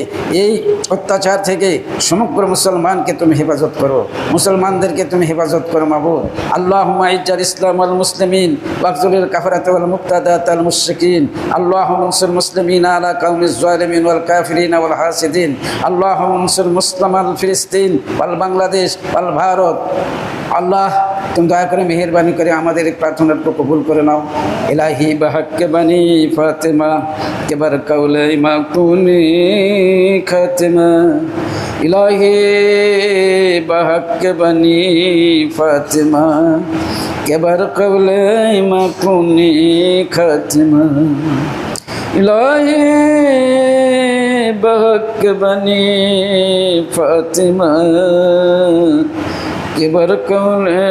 এই অত্যাচার থেকে সমগ্র মুসলমানকে তুমি হেফাজত করো, মুসলমানদেরকে তুমি হেফাজত করো মাবুদ। আল্লাহুম্মা ইজ্জাল ইসলাম ওয়াল মুসলিমিন ওয়াকজুলিল কাফারাত ওয়াল মুক্তাদাত আল মুশরিকিন, আল্লাহুম্মা আনসুর মুসলিমিনা আলা কাওমিজ জালিমিন ওয়াল কাফিরিন ওয়াল হাসিদিন, আল্লাহুম্মা আনসুর মুসলিমাল ফিলিস্তিন ওয়াল বাংলাদেশ ওয়াল ভারত। আল্লাহ তুমি দয়া করে মেহেরবানি করে আমাদের এই প্রার্থনাকে কবুল করে নাও। ইলাহি বাহাক্কে বানি ফাতেমা কেবার কাউলে ইমা কুনি খাতেমা, ইলাহি বাহাক্কে বানি ফাতেমা কেবার কাউলে ইমা কুনি খাতেমা, ইলাহি বাহাক্কে বানি ফাতেমা কিবার কৌলে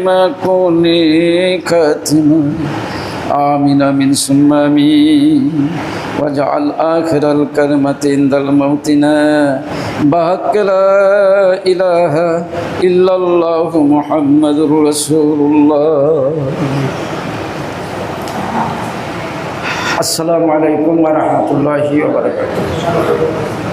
মা কোনে খাতমা। আমিন আমিন সুম্মা আমিন। ওয়াজআল আখিরাল কালমাতি ইনদাল মাউতিনা বাহাক্ক লা ইলাহা ইল্লাল্লাহু মুহাম্মাদুর রাসূলুল্লাহ। আসসালামু আলাইকুম ওয়া রাহমাতুল্লাহি ওয়া বারাকাতুহু।